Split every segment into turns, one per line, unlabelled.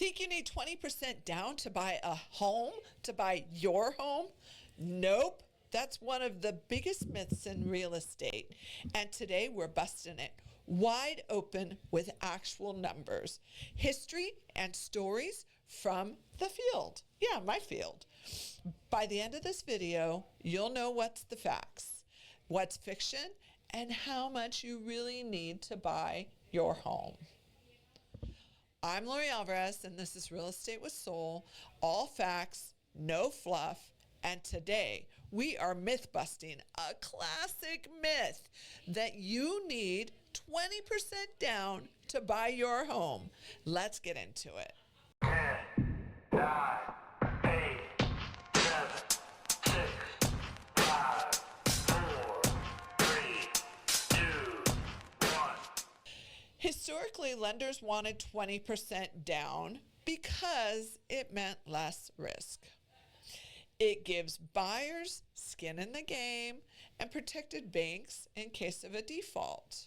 Think you need 20% down to buy a home, to buy your home? Nope. That's one of the biggest myths in real estate. And today we're busting it wide open with actual numbers, history, and stories from the field. Yeah, my field. By the end of this video, you'll know what's the facts, what's fiction, and how much you really need to buy your home. I'm Lori Alvarez, and this is Real Estate with Soul. All facts, no fluff. And today we are myth busting a classic myth that you need 20% down to buy your home. Let's get into it.
10, 9, 8, 7, 6, 5, 4, 3, 2, 1.
Historically, lenders wanted 20% down because it meant less risk. It gives buyers skin in the game and protected banks in case of a default.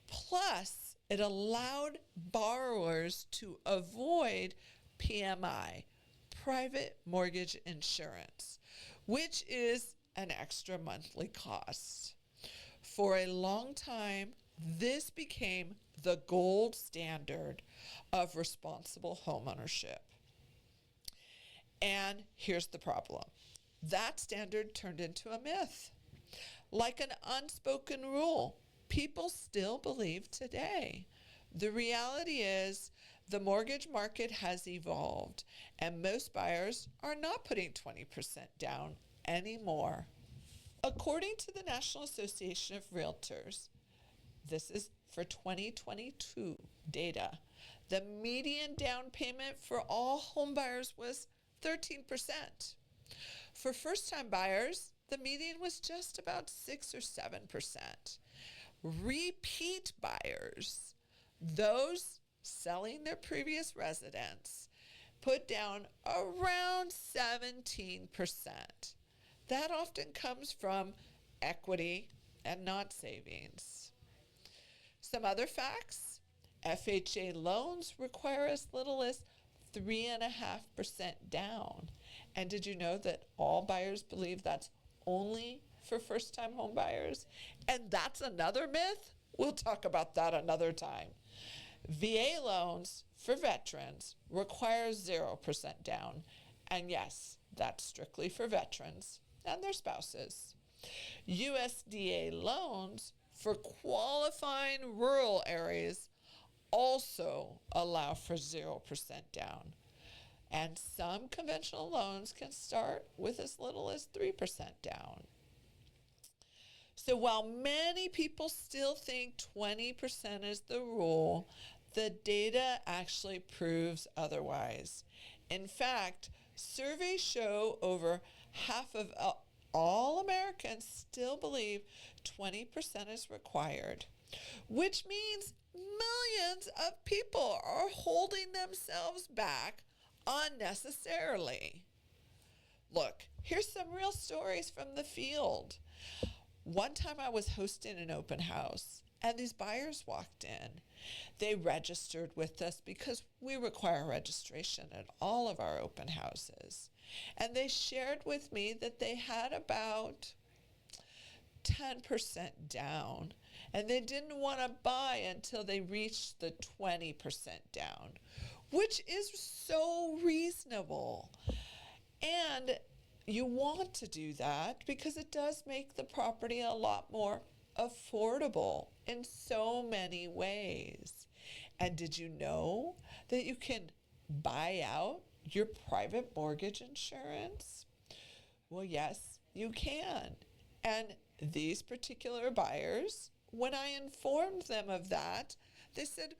Plus, it allowed borrowers to avoid PMI, private mortgage insurance, which is an extra monthly cost. For a long time, this became the gold standard of responsible homeownership. And here's the problem. That standard turned into a myth. Like an unspoken rule, people still believe today. The reality is the mortgage market has evolved, and most buyers are not putting 20% down anymore. According to the National Association of Realtors, this is for 2022 data, the median down payment for all home buyers was 13%. For first-time buyers, the median was just about 6 or 7%. Repeat buyers, those selling their previous residence, put down around 17%. That often comes from equity and not savings. Some other facts: FHA loans require as little as 3.5% down. And did you know that all buyers believe that's only for first-time home buyers? And that's another myth. We'll talk about that another time. VA loans for veterans require 0% down. And yes, that's strictly for veterans and their spouses. USDA loans for qualifying rural areas also allow for 0% down. And some conventional loans can start with as little as 3% down. So while many people still think 20% is the rule, the data actually proves otherwise. In fact, surveys show over half of all Americans still believe 20% is required, which means millions of people are holding themselves back unnecessarily. Look, here's some real stories from the field. One time I was hosting an open house, and these buyers walked in. They registered with us because we require registration at all of our open houses. And they shared with me that they had about 10% down, and they didn't want to buy until they reached the 20% down, which is so reasonable. And you want to do that because it does make the property a lot more affordable in so many ways. And did you know that you can buy out your private mortgage insurance? Well, yes, you can. And these particular buyers, when I informed them of that, they said,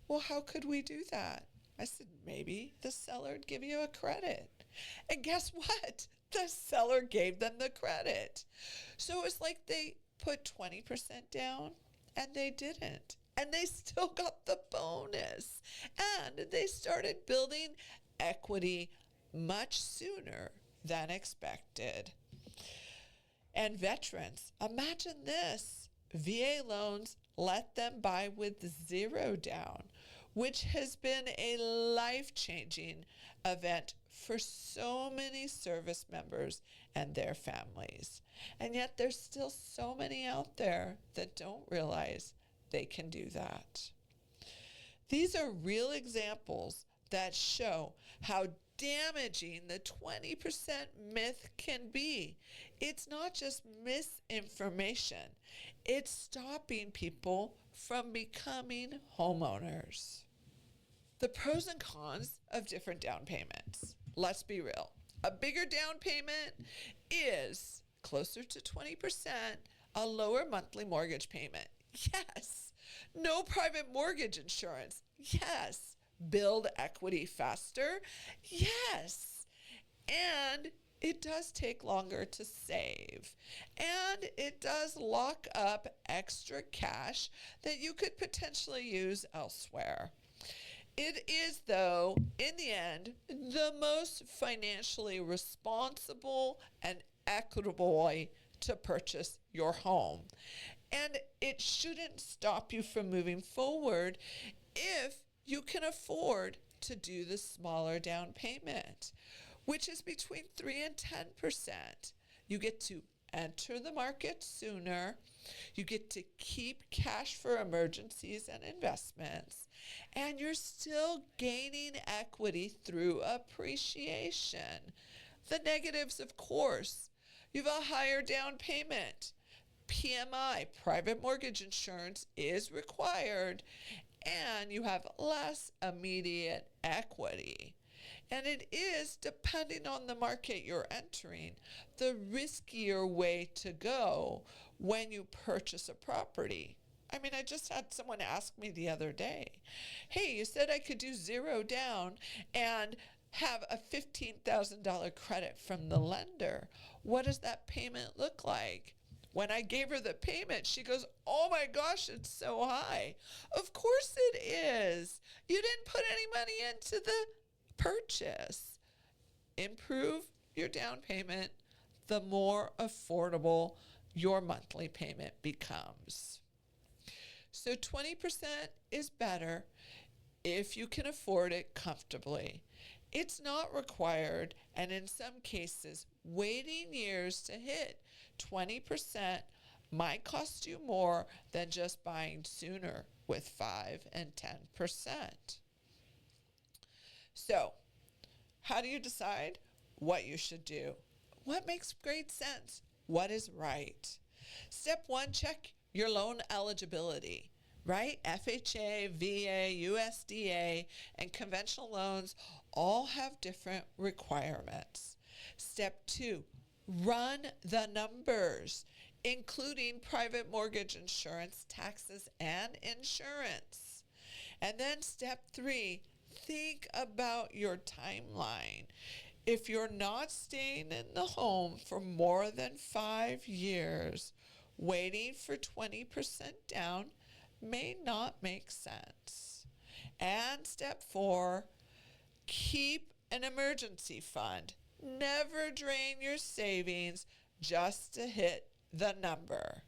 well, how could we do that? I said, maybe the seller would give you a credit. And guess what? The seller gave them the credit. So it was like they put 20% down and they didn't. And they still got the bonus. And they started building equity much sooner than expected. And veterans, imagine this. VA loans let them buy with 0 down, which has been a life-changing event for so many service members and their families. And yet there's still so many out there that don't realize they can do that. These are real examples that show how damaging the 20% myth can be. It's not just misinformation, it's stopping people from becoming homeowners. The pros and cons of different down payments. Let's be real. A bigger down payment is closer to 20%, a lower monthly mortgage payment. Yes. No private mortgage insurance. Yes. Build equity faster. Yes. And it does take longer to save. And it does lock up extra cash that you could potentially use elsewhere. It is, though, in the end, the most financially responsible and equitable way to purchase your home. And it shouldn't stop you from moving forward if you can afford to do the smaller down payment, which is between 3 and 10%. You get to enter the market sooner. You get to keep cash for emergencies and investments. And you're still gaining equity through appreciation. The negatives, of course, you have a higher down payment. PMI, private mortgage insurance, is required, and you have less immediate equity. And it is, depending on the market you're entering, the riskier way to go when you purchase a property. I mean, I just had someone ask me the other day, hey, you said I could do zero down and have a $15,000 credit from the lender. What does that payment look like? When I gave her the payment, she goes, oh my gosh, it's so high. Of course it is. You didn't put any money into the purchase. Improve your down payment, the more affordable your monthly payment becomes. So 20% is better if you can afford it comfortably. It's not required, and in some cases, waiting years to hit 20% might cost you more than just buying sooner with 5 and 10%. So, how do you decide what you should do? What makes great sense? What is right? Step 1, check your loan eligibility, right? FHA, VA, USDA, and conventional loans all have different requirements. Step 2, run the numbers, including private mortgage insurance, taxes, and insurance. And then step 3, think about your timeline. If you're not staying in the home for more than 5 years, waiting for 20% down may not make sense. And step 4, keep an emergency fund. Never drain your savings just to hit the number.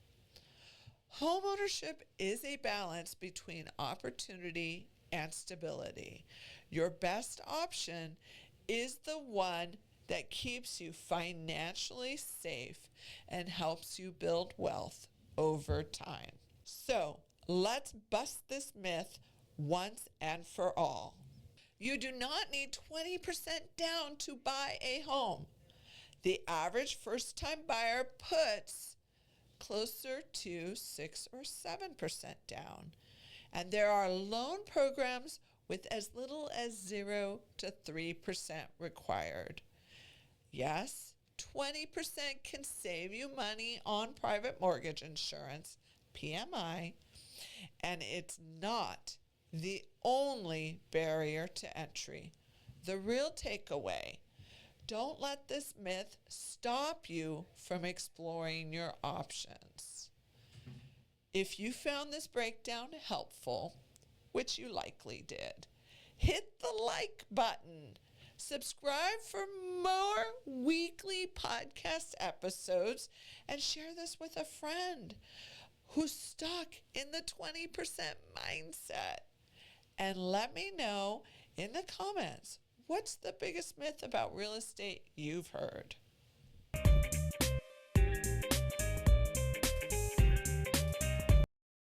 Homeownership is a balance between opportunity and stability. Your best option is the one that keeps you financially safe and helps you build wealth over time. So let's bust this myth once and for all. You do not need 20% down to buy a home. The average first-time buyer puts closer to 6 or 7% down. And there are loan programs with as little as 0 to 3% required. Yes, 20% can save you money on private mortgage insurance, PMI, and it's not the only barrier to entry. The real takeaway: don't let this myth stop you from exploring your options. If you found this breakdown helpful, which you likely did, hit the like button. Subscribe for more weekly podcast episodes and share this with a friend who's stuck in the 20% mindset. And let me know in the comments, what's the biggest myth about real estate you've heard?